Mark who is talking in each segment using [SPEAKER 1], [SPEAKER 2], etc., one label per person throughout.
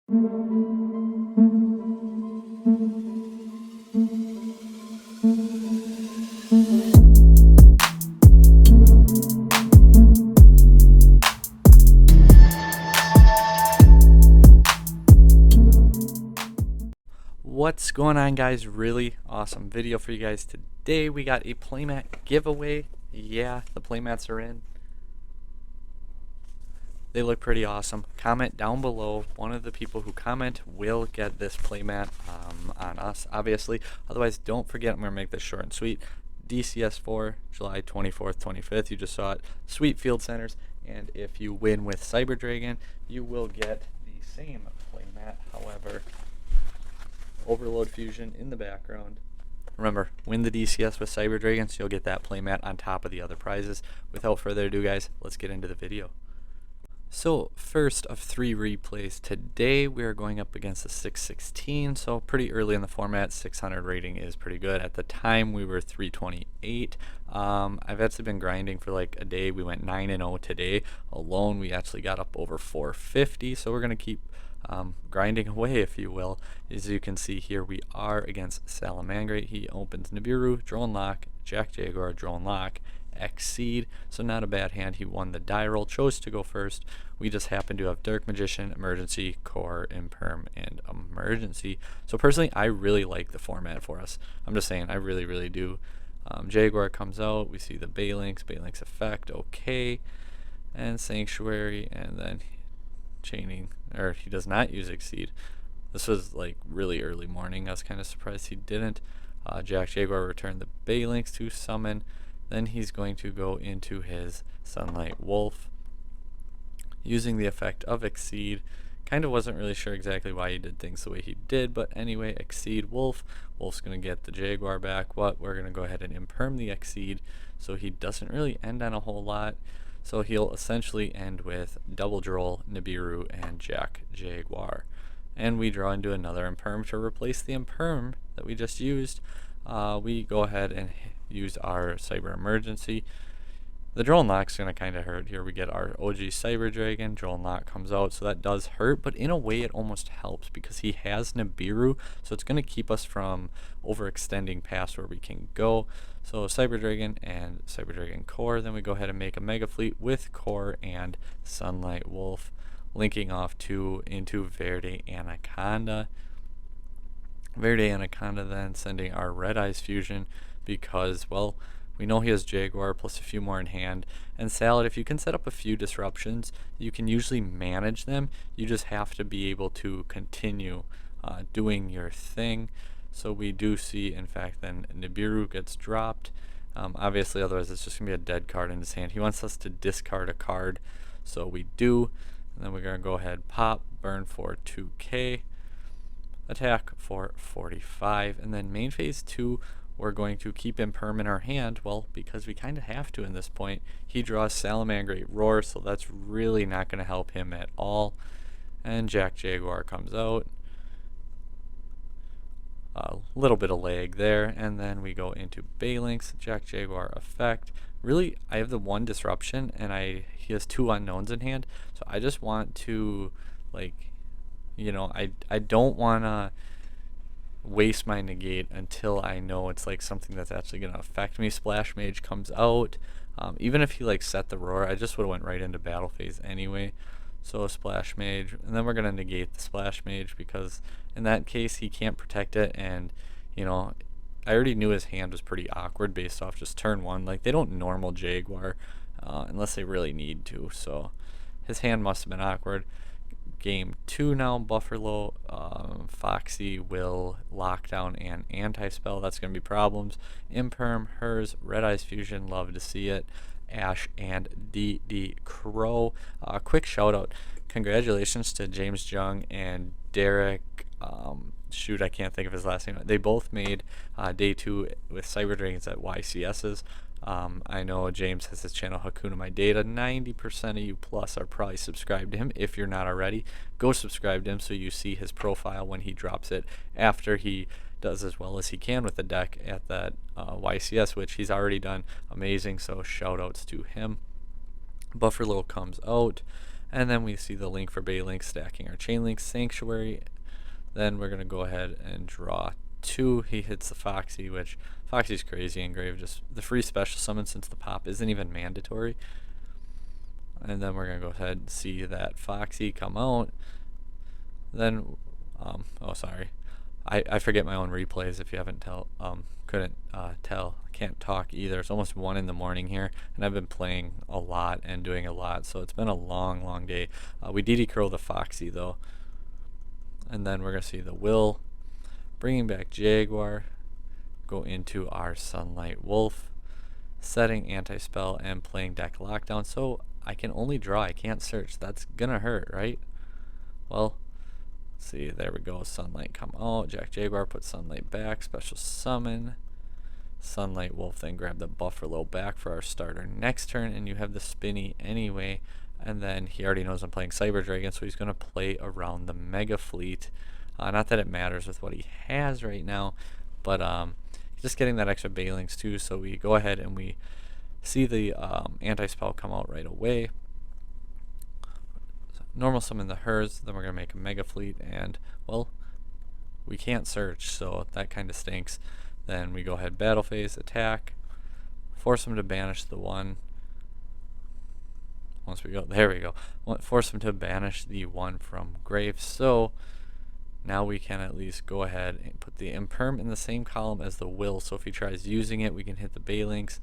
[SPEAKER 1] What's going on, guys? Really awesome video for you guys today. We got a playmat giveaway. Yeah, the playmats are in. They look pretty awesome. Comment down below. One of the people who comment will get this playmat on us, obviously. Otherwise, don't forget, I'm going to make this short and sweet. DCS4, July 24th, 25th. You just saw it. Sweet Field Centers. And if you win with Cyber Dragon, you will get the same playmat. However, Overload Fusion in the background. Remember, win the DCS with Cyber Dragon, so you'll get that playmat on top of the other prizes. Without further ado, guys, let's get into the video. So, first of 3 replays. Today we are going up against the 616, so pretty early in the format. 600 rating is pretty good. At the time we were 328. I've actually been grinding for like a day. We went 9-0 today alone. We actually got up over 450, so we're going to keep grinding away, if you will. As you can see here, we are against Salamangreat. He opens Nibiru, Drone Lock, Jack Jaguar, Drone Lock, Exceed, so not a bad hand. He won the die roll, chose to go first. We just happen to have Dark Magician, Emergency, Core, Imperm, and Emergency. So personally, I really like the format for us. I'm just saying, I really do. Jaguar comes out, we see the Balinks effect, okay, and Sanctuary, and then chaining, or he does not use Exceed. This was like really early morning. I was kind of surprised he didn't. Jack Jaguar returned the Balinks to summon. Then he's going to go into his Sunlight Wolf using the effect of Exceed. Kind of wasn't really sure exactly why he did things the way he did, but anyway, Exceed Wolf. Wolf's going to get the Jaguar back. We're going to go ahead and imperm the Exceed, so he doesn't really end on a whole lot. So he'll essentially end with double Droll, Nibiru, and Jack Jaguar. And we draw into another imperm to replace the imperm that we just used. We go ahead and use our Cyber Emergency. The Drone Lock's going to kind of hurt here. We get our OG Cyber Dragon. Drone Lock comes out, so that does hurt, but in a way it almost helps because he has Nibiru, so it's going to keep us from overextending past where we can go. So Cyber Dragon and Cyber Dragon Core. Then we go ahead and make a Mega Fleet with Core and Sunlight Wolf, linking off into Verde Anaconda. Verde Anaconda then sending our Red Eyes Fusion because, well, we know he has Jaguar plus a few more in hand. And Salad, if you can set up a few disruptions, you can usually manage them. You just have to be able to continue doing your thing. So we do see, in fact, then Nibiru gets dropped. Obviously, otherwise it's just going to be a dead card in his hand. He wants us to discard a card, so we do. And then we're going to go ahead, pop, burn for 2k, attack for 45. And then main phase 2, we're going to keep Imperm in our hand, well, because we kind of have to in this point. He draws Salamangreat Roar, so that's really not going to help him at all. And Jack Jaguar comes out. A little bit of lag there, and then we go into Balinks, Jack Jaguar effect. Really, I have the one disruption, and he has 2 unknowns in hand, so I just want to, like, you know, I don't want to waste my negate until I know it's like something that's actually going to affect me. Splash Mage comes out. Even if he like set the roar, I just would have went right into battle phase anyway. So a Splash Mage, and then we're going to negate the Splash Mage because in that case he can't protect it, and you know, I already knew his hand was pretty awkward based off just turn 1. Like, they don't normal Jaguar unless they really need to, so his hand must have been awkward. Game 2 now, Buffalo, Foxy will lockdown and anti-spell. That's going to be problems. Imperm, hers, Red Eyes Fusion, love to see it. Ash and DD Crow. Quick shout out, congratulations to James Jung and Derek, shoot, I can't think of his last name. They both made day 2 with Cyber Dragons at YCS's. I know James has his channel Hakuna My Data. 90% of you plus are probably subscribed to him. If you're not already, go subscribe to him so you see his profile when he drops it after he does as well as he can with the deck at that YCS, which he's already done amazing, so shout outs to him. Buffalo comes out, And then we see the link for Bay Link stacking our Chain Link Sanctuary. Then we're going to go ahead and draw 2. He hits the Foxy, which Foxy's crazy engrave, just the free special summon since the pop isn't even mandatory. And then we're going to go ahead and see that Foxy come out. Then, oh sorry, I forget my own replays if you haven't couldn't tell. I can't talk either. It's almost 1 in the morning here, and I've been playing a lot and doing a lot, so it's been a long day. We DD curl the Foxy though. And then we're going to see the Will, bringing back Jaguar, go into our Sunlight Wolf, setting anti-spell and playing deck lockdown. So I can only draw, I can't search. That's going to hurt, right? Well, see, there we go. Sunlight come out, Jaguar, put Sunlight back, special summon. Sunlight Wolf, then grab the Buffalo back for our starter next turn, and you have the Spinny anyway. And then he already knows I'm playing Cyber Dragon, so he's going to play around the Mega Fleet. Not that it matters with what he has right now, but just getting that extra Bailings too. So we go ahead and we see the anti-spell come out right away. So normal summon the Hers, then we're going to make a Mega Fleet, and well, we can't search, so that kind of stinks. Then we go ahead, battle phase, attack, force him to banish the 1. Once we go, there we go. Force him to banish the 1 from grave. So now we can at least go ahead and put the Imperm in the same column as the Will. So if he tries using it, we can hit the Balinks,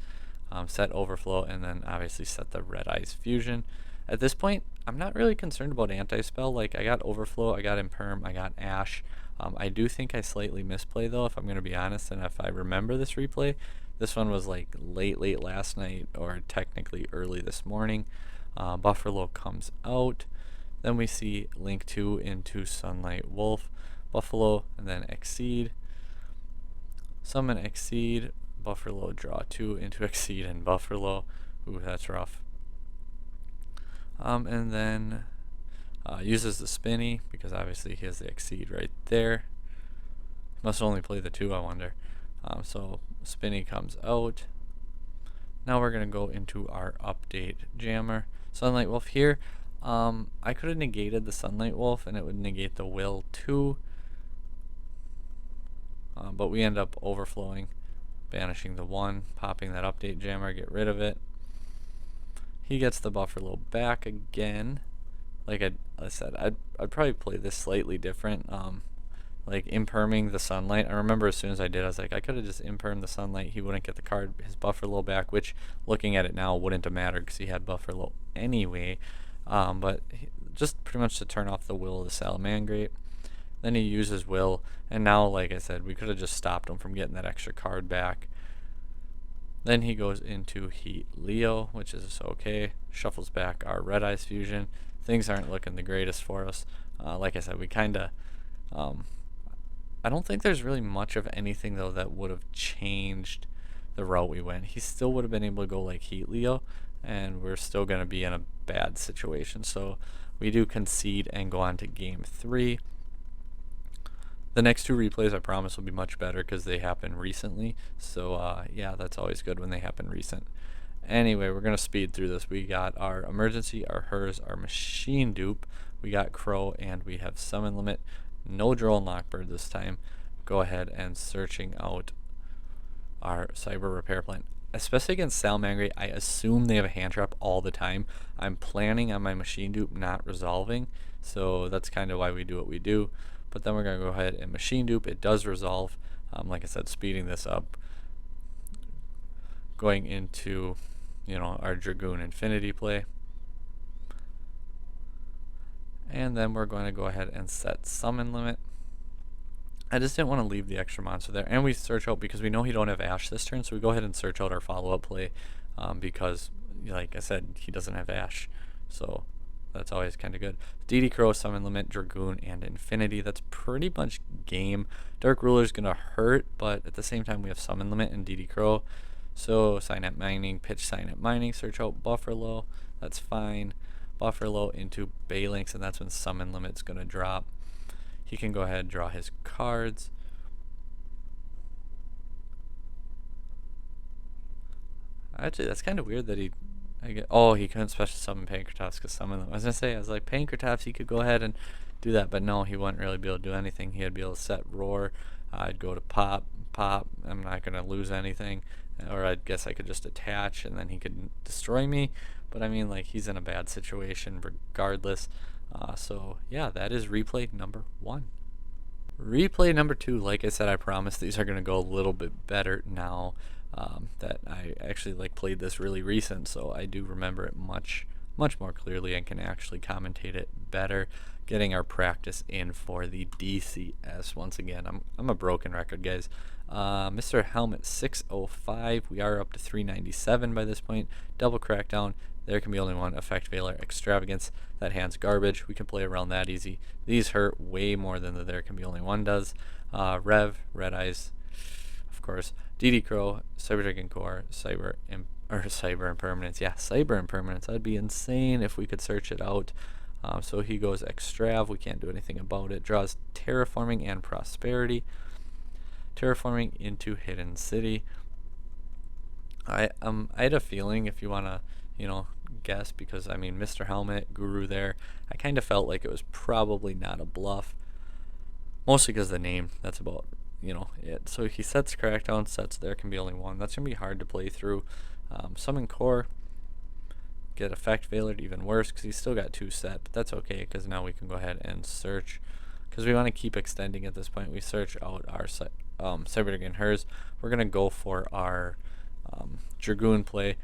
[SPEAKER 1] set Overflow, and then obviously set the Red Eyes Fusion. At this point, I'm not really concerned about anti-spell. Like, I got Overflow, I got Imperm, I got Ash. I do think I slightly misplay though, if I'm going to be honest, and if I remember this replay, this one was like late last night, or technically early this morning. Buffalo comes out. Then we see Link 2 into Sunlight Wolf, Buffalo, and then Exceed. Summon Exceed, Buffalo, draw 2 into Exceed and Buffalo. Ooh, that's rough. And then uses the Spinny, because obviously he has the Exceed right there. Must only play the 2, I wonder. So Spinny comes out. Now we're going to go into our update jammer. Sunlight Wolf here. I could have negated the Sunlight Wolf and it would negate the Will too. But we end up overflowing, banishing the 1, popping that update jammer, get rid of it. He gets the Buffalo back again. Like I said, I'd probably play this slightly different. Like imperming the Sunlight. I remember as soon as I did, I was like, I could have just impermed the Sunlight. He wouldn't get the card, his Buffalo back, which looking at it now wouldn't have mattered because he had Buffalo anyway. But just pretty much to turn off the Will of the Salamangreat. Then he uses Will, and now, like I said, we could have just stopped him from getting that extra card back. Then he goes into Heat Leo, which is okay. Shuffles back our Red Eyes Fusion. Things aren't looking the greatest for us. Like I said, we kind of... I don't think there's really much of anything, though, that would have changed the route we went. He still would have been able to go like Heat Leo, and we're still going to be in a bad situation. So we do concede and go on to Game 3. The next 2 replays, I promise, will be much better because they happened recently. So, yeah, that's always good when they happen recent. Anyway, we're going to speed through this. We got our Emergency, our Hers, our Machine Dupe. We got Crow, and we have Summon Limit. No Droll and Lockbird this time. Go ahead and searching out our Cyber Repair Plan. Especially against Salamangreat, I assume they have a hand trap all the time. I'm planning on my Machine Dupe not resolving, so that's kind of why we do what we do. But then we're going to go ahead and Machine Dupe. It does resolve. Like I said, speeding this up. Going into, our Dragoon Infinity play. And then we're going to go ahead and set Summon Limit. I just didn't want to leave the extra monster there. And we search out, because we know he don't have Ash this turn, so we go ahead and search out our follow-up play, because, like I said, he doesn't have Ash. So that's always kind of good. DD Crow, Summon Limit, Dragoon, and Infinity. That's pretty much game. Dark Ruler's going to hurt, but at the same time we have Summon Limit and DD Crow. So Signet Mining, pitch Signet Mining, search out Buffalo. That's fine. Buffalo into Balinks, and that's when Summon Limit's going to drop. He can go ahead and draw his cards. Actually, that's kind of weird that Oh, he couldn't special summon Pankratops because some of them. I was gonna say, I was like, Pankratops, he could go ahead and do that, but no, he wouldn't really be able to do anything. He'd be able to set Roar. I'd go to Pop. I'm not gonna lose anything, or I guess I could just attach, and then he could destroy me. But I mean, like, he's in a bad situation regardless. So yeah, that is replay number 1. Replay number 2, like I said, I promise these are going to go a little bit better now that I actually played this really recent, so I do remember it much more clearly and can actually commentate it better, getting our practice in for the DCS. Once again, I'm a broken record, guys. Mr. Helmet 605, we are up to 397 by this point. Double Crackdown, there can be only one. Effect Veiler, Extravagance, that hand's garbage. We can play around that easy. These hurt way more than the there can be only one does. Rev, Red Eyes, of course. DD Crow, Cyber Dragon Core, Cyber Impermanence. Yeah, Cyber Impermanence. That'd be insane if we could search it out. So he goes Extrav. We can't do anything about it. Draws Terraforming and Prosperity. Terraforming into Hidden City. I had a feeling, if you wanna, guess, because I mean Mr. Helmet, Guru there, I kind of felt like it was probably not a bluff. Mostly because the name, that's about, it. So he sets Crackdown, sets there can be only one. That's gonna be hard to play through. Summon Core, get Effect Veiler, even worse because he's still got 2 set, but that's okay because now we can go ahead and search. Because we want to keep extending at this point, we search out our Cyber Dragon hers. We're gonna go for our Dragoon play.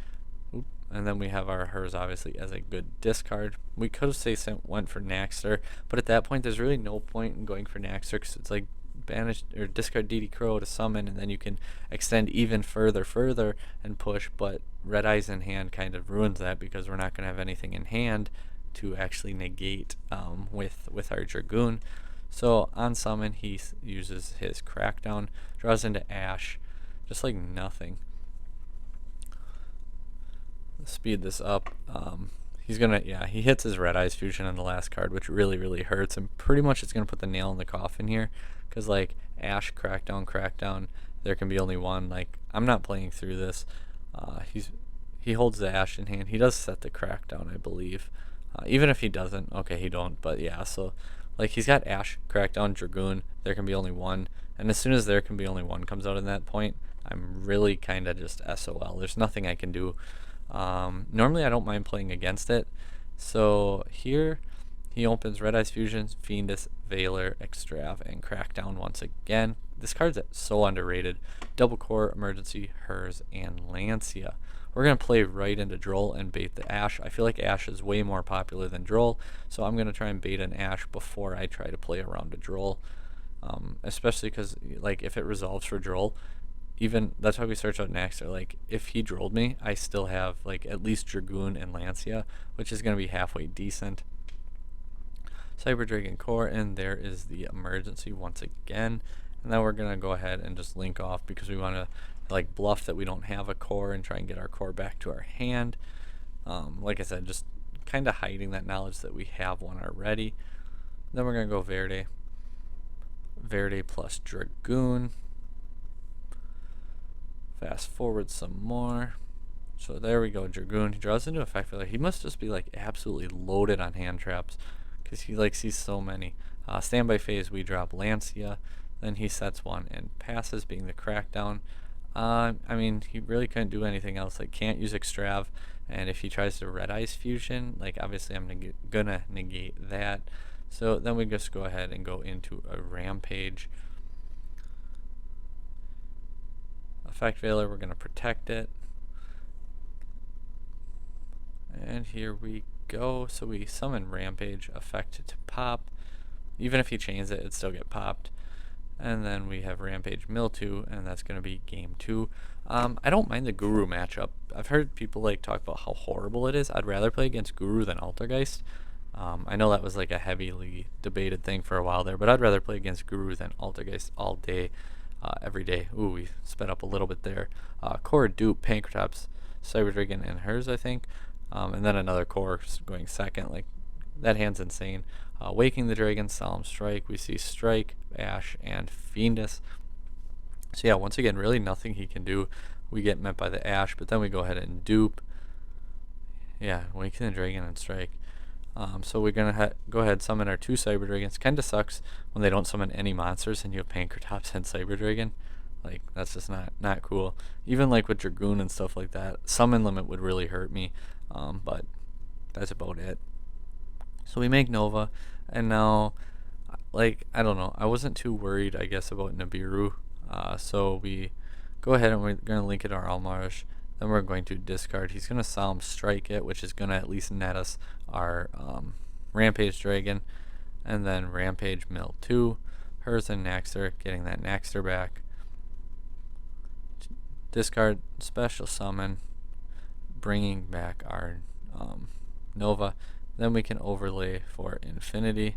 [SPEAKER 1] And then we have our hers obviously as a good discard. We could have went for Naxter, but at that point there's really no point in going for Naxter because it's like banish or discard DD Crow to summon, and then you can extend even further and push. But Red Eyes in hand kind of ruins that because we're not going to have anything in hand to actually negate with our Dragoon. So on summon he uses his Crackdown, draws into Ash, just like nothing. Speed this up. He's gonna, he hits his Red Eyes Fusion on the last card, which really hurts, and pretty much it's gonna put the nail in the coffin here, because like Ash, Crackdown, there can be only one. Like, I'm not playing through this. He holds the Ash in hand. He does set the Crackdown, I believe. Even if he doesn't, okay, he don't, but yeah, so like he's got Ash, Crackdown, Dragoon, there can be only one, and as soon as there can be only one comes out in that point, I'm really kind of just SOL. There's nothing I can do. Normally I don't mind playing against it. So here he opens Red Eyes Fusion, Fiendus, Veiler, Extrav, and Crackdown once again. This card's so underrated. Double Core, Emergency, Hers, and Lancia. We're going to play right into Droll and bait the Ash. I feel like Ash is way more popular than Droll, so I'm going to try and bait an Ash before I try to play around a Droll. Especially because, like, if it resolves for Droll, even that's why we search out Naxter. Like, if he drolled me, I still have like at least Dragoon and Lancia, which is going to be halfway decent. Cyber Dragon Core, and there is the Emergency once again. And then we're going to go ahead and just link off because we want to like bluff that we don't have a core and try and get our core back to our hand. Like I said, just kind of hiding that knowledge that we have one already. Then we're going to go Verde plus Dragoon. Fast forward some more. So there we go, Dragoon. He draws into Effect Veiler. He must just be like absolutely loaded on hand traps because he like sees so many. Standby phase, we drop Lancia. Then he sets one and passes, being the Crackdown. I mean, he really couldn't do anything else. Like, can't use Extrav. And if he tries to Red Eyes Fusion, like obviously I'm gonna negate that. So then we just go ahead and go into a Rampage. Effect Veiler, we're going to protect it. And here we go. So we summon Rampage, effect to pop. Even if he chains it, it'd still get popped. And then we have Rampage Mildew, and that's going to be game 2. I don't mind the Guru matchup. I've heard people like talk about how horrible it is. I'd rather play against Guru than Altergeist. I know that was like a heavily debated thing for a while there, but I'd rather play against Guru than Altergeist all day. Every day. Ooh, we sped up a little bit there. Core, Dupe, Pankratops, Cyber Dragon, and hers, I think. And then another Core going second. Like, that hand's insane. Waking the Dragon, Solemn Strike. We see Strike, Ash, and Fiendus. So yeah, once again, really nothing he can do. We get met by the Ash, but then we go ahead and Dupe. Yeah, Awaken the Dragon and strike. So we're gonna go ahead summon our 2 Cyber Dragons. Kinda sucks when they don't summon any monsters and you have Pankratops and Cyber Dragon. Like, that's just not cool. Even like with Dragoon and stuff like that, summon limit would really hurt me. But that's about it. So we make Nova, and now, like, I don't know, I wasn't too worried, I guess, about Nibiru. So we go ahead and we're gonna link it our Almaraj. Then we're going to discard. He's gonna Solemn Strike it, which is gonna at least net us our Rampage Dragon, and then Rampage Mill 2, hers and Naxter, getting that Naxter back. Discard, special summon, bringing back our Nova. Then we can overlay for Infinity,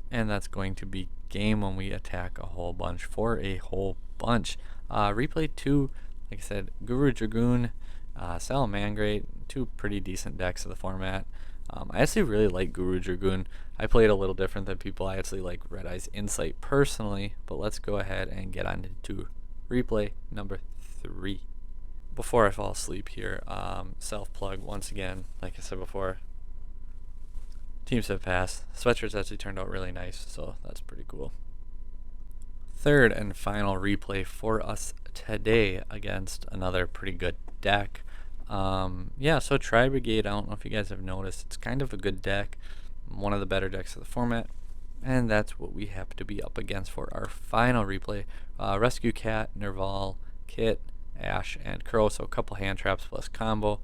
[SPEAKER 1] and that's going to be game when we attack a whole bunch for a whole bunch. Replay 2, like I said, Guru Dragoon, Salamangreat, 2 pretty decent decks of the format. I actually really like Guru Dragoon. I played a little different than people. I actually like Red Eye's Insight personally, but let's go ahead and get on to replay number 3. Before I fall asleep here, self-plug once again, like I said before, teams have passed. Sweatshirts actually turned out really nice, so that's pretty cool. Third and final replay for us today against another pretty good deck. Yeah, so Tri-Brigade, I don't know if you guys have noticed, it's kind of a good deck, one of the better decks of the format, and that's what we have to be up against for our final replay. Rescue Cat, Nerval, Kit, Ash, and Crow, so a couple hand traps plus combo.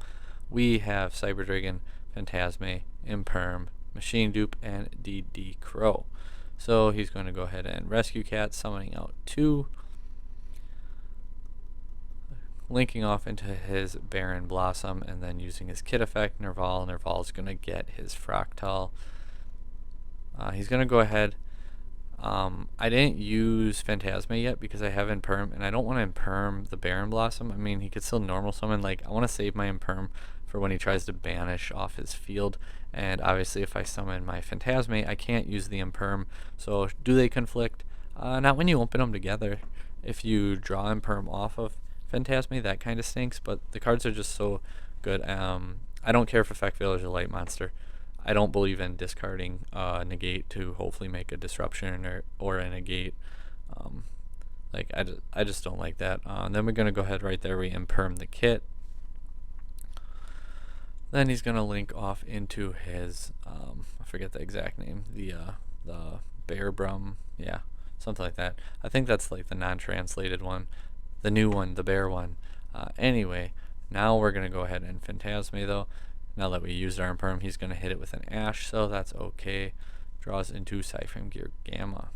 [SPEAKER 1] We have Cyber Dragon, Phantasme, Imperm, Machine Dupe, and DD Crow. So he's going to go ahead and Rescue Cat, summoning out 2, linking off into his Baron Blossom, and then using his Kit effect, Nerval. Nerval's going to get his Fractal. He's going to go ahead. I didn't use Phantasma yet because I have Imperm, and I don't want to Imperm the Baron Blossom. I mean, he could still normal summon. Like, I want to save my Imperm for when he tries to banish off his field. And obviously, if I summon my Phantasma, I can't use the Imperm. So, do they conflict? Not when you open them together. If you draw Imperm off of Phantasma, that kind of stinks. But the cards are just so good. I don't care if Effect Village is a light monster. I don't believe in discarding negate to hopefully make a disruption or a negate. Like, I just don't like that. Then we're going to go ahead right there. We Imperm the Kit. Then he's going to link off into his, I forget the exact name, the Bear Brum. Yeah, something like that. I think that's like the non-translated one. The new one, the Bear one. Anyway, now we're going to go ahead and Phantasme though. Now that we used our Imperm, he's going to hit it with an Ash, so that's okay. Draws into Siphon Gear Gamma.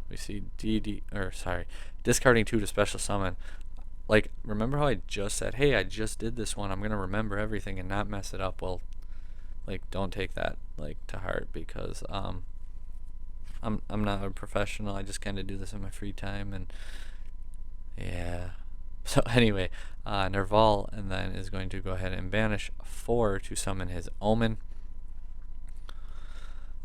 [SPEAKER 1] We see discarding 2 to special summon. Like, remember how I just said, hey, I just did this one, I'm going to remember everything and not mess it up? Well, like, don't take that, like, to heart, because, I'm not a professional. I just kind of do this in my free time, and, yeah. So anyway, Nerval, and then is going to go ahead and banish 4 to summon his Omen.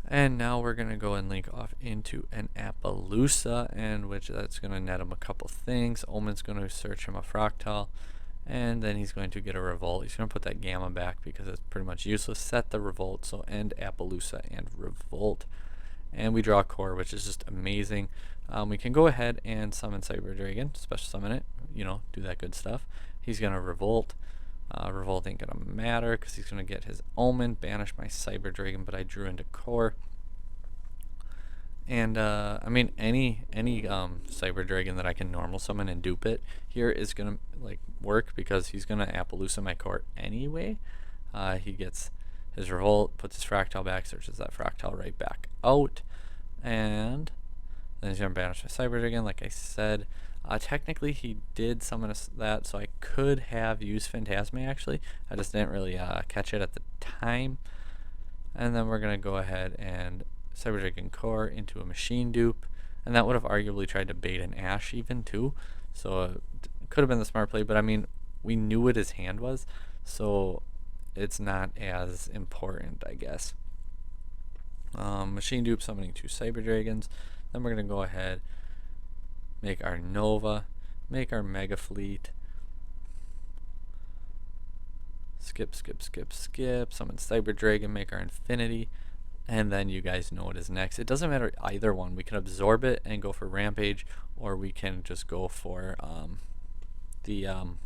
[SPEAKER 1] And now we're going to go and link off into an Appaloosa, and which that's going to net him a couple things. Omen's going to search him a Fractal, and then he's going to get a Revolt. He's going to put that Gamma back because it's pretty much useless. Set the Revolt, so end Appaloosa and Revolt. And we draw a Core, which is just amazing. We can go ahead and summon Cyber Dragon, special summon it, you know, do that good stuff. He's going to Revolt. Revolt ain't gonna matter because he's gonna get his Omen, banish my Cyber Dragon, but I drew into Core. And I mean, any Cyber Dragon that I can normal summon and dupe it here is gonna like work because he's gonna Appaloosa my Core anyway. He gets his Revolt, puts his Fractal back, searches that Fractal right back out, and then he's gonna banish my Cyber Dragon, like I said. Technically, he did summon that, so I could have used Phantasma, actually. I just didn't really catch it at the time. And then we're going to go ahead and Cyber Dragon Core into a Machine Dupe. And that would have arguably tried to bait an Ash even, too. So it could have been the smart play, but I mean, we knew what his hand was, so it's not as important, I guess. Machine Dupe summoning 2 Cyber Dragons. Then we're going to go ahead, make our Nova, make our Mega Fleet, Skip, skip, skip, skip. Summon Cyber Dragon, make our Infinity. And then you guys know what is next. It doesn't matter either one. We can absorb it and go for Rampage, or we can just go for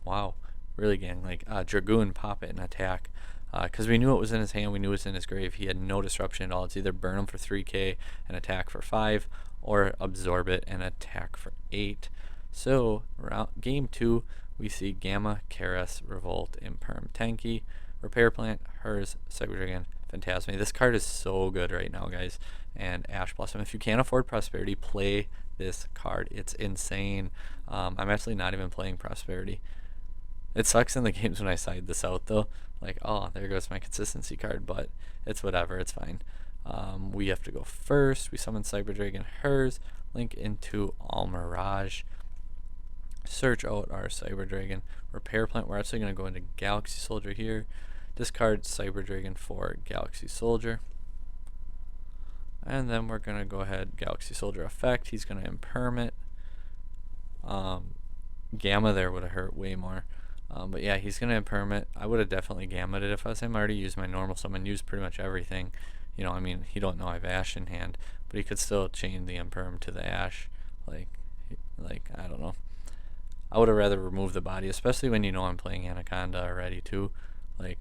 [SPEAKER 1] wow, really gang, like Dragoon, pop it and attack. Because we knew it was in his hand, we knew it was in his grave. He had no disruption at all. It's either burn him for 3k and attack for 5, or absorb it and attack for 8. So game 2, we see Gamma, Karas, Revolt, Imperm, Tanky, Repair Plant, Hers, Cyber Dragon, Phantasme. This card is so good right now, guys. And Ash Blossom. If you can't afford Prosperity, play this card. It's insane. I'm actually not even playing Prosperity. It sucks in the games when I side this out, though. Like, oh, there goes my consistency card, but it's whatever. It's fine. We have to go first. We summon Cyber Dragon, Hers, link into All Mirage. Search out our Cyber Dragon. Repair Plant. We're actually going to go into Galaxy Soldier here. Discard Cyber Dragon for Galaxy Soldier. And then we're going to go ahead, Galaxy Soldier effect. He's going to imperm it. Gamma there would have hurt way more. But yeah, he's going to imperm it. I would have definitely gammaed it if I was him. I already used my normal summon, used pretty much everything. You know, I mean, he don't know I have Ash in hand, but he could still chain the imperm to the Ash. Like I don't know. I would have rather removed the body, especially when you know I'm playing Anaconda already too. Like,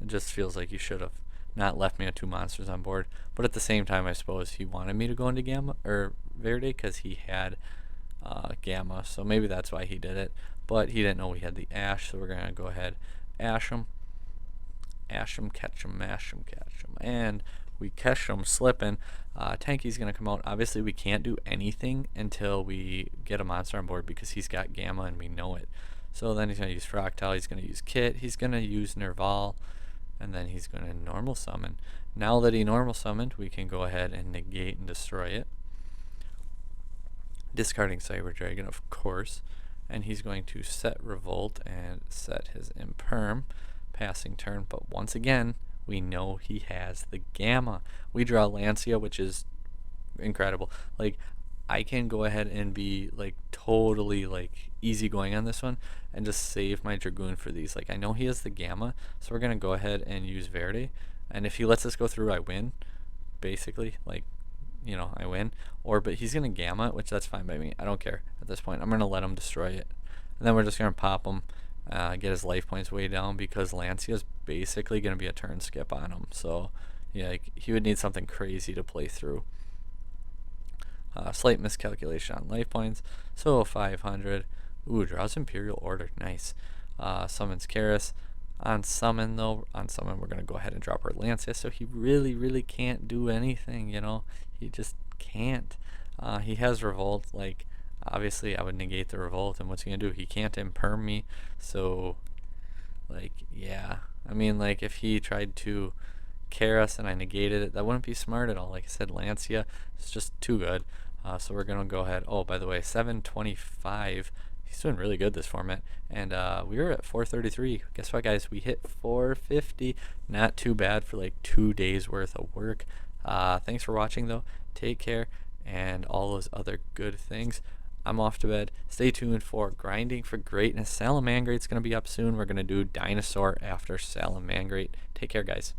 [SPEAKER 1] it just feels like you should have not left me with 2 monsters on board. But at the same time, I suppose he wanted me to go into Gamma or Verde because he had Gamma, so maybe that's why he did it. But he didn't know we had the Ash, so we're gonna go ahead, Ash him, catch him, mash him, catch him, and we catch him slipping. Tanky's gonna come out. Obviously, we can't do anything until we get a monster on board because he's got Gamma and we know it. So then he's gonna use Fractile. He's gonna use Kit. He's gonna use Nerval. And then he's going to normal summon. Now that he normal summoned, we can go ahead and negate and destroy it. Discarding Cyber Dragon, of course. And he's going to set Revolt and set his Imperm. Passing turn. But once again, we know he has the Gamma. We draw Lancia, which is incredible. Like, I can go ahead and be like totally like easy going on this one and just save my Dragoon for these. Like, I know he has the Gamma, so we're gonna go ahead and use Verde, and if he lets us go through, I win, basically. Like, you know, I win. But he's gonna Gamma it, which that's fine by me. I don't care at this point. I'm gonna let him destroy it, and then we're just gonna pop him, get his life points way down, because Lancia is basically gonna be a turn skip on him. So yeah, like, he would need something crazy to play through. Slight miscalculation on life points, so 500. Ooh, draws Imperial Order, nice. Summons Karas. On summon though, we're gonna go ahead and drop our Lancia, so he really can't do anything, you know. He just can't. He has Revolt. Like, obviously I would negate the Revolt, and what's he gonna do? He can't imperm me, so like, yeah. I mean, like, if he tried to Karas and I negated it, that wouldn't be smart at all. Like I said, Lancia is just too good. So we're gonna go ahead. Oh, by the way, 725. He's doing really good this format, and we were at 433. Guess what, guys? We hit 450. Not too bad for like 2 days worth of work. Thanks for watching, though. Take care, and all those other good things. I'm off to bed. Stay tuned for Grinding for Greatness. Salamangreat's gonna be up soon. We're gonna do Dinosaur after Salamangreat. Take care, guys.